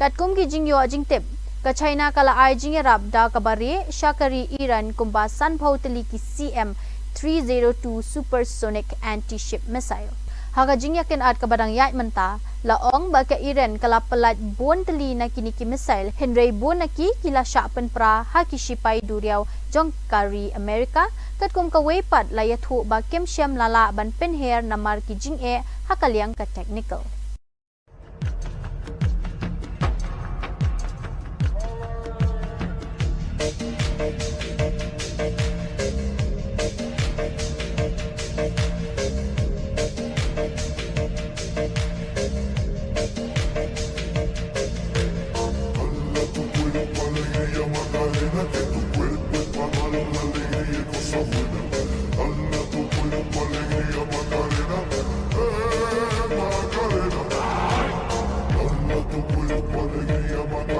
kat kum ki jing yo jing tep ka China kala ai jing rap da kabare shakari Iran kumba san phauteli ki CM 302 supersonic anti-ship missile haga jing yakin at kabadang yai menta laong ba ka Iran kala pelat bon teli na kini ki missile henry bon na ki kila syapen pra ha ki shipai duriau jong kari Amerika kat kum ka wepat la yathu ba kem syam lala ban pen hair namar ki jing e hakaliang ka technical Alegría, Macarena.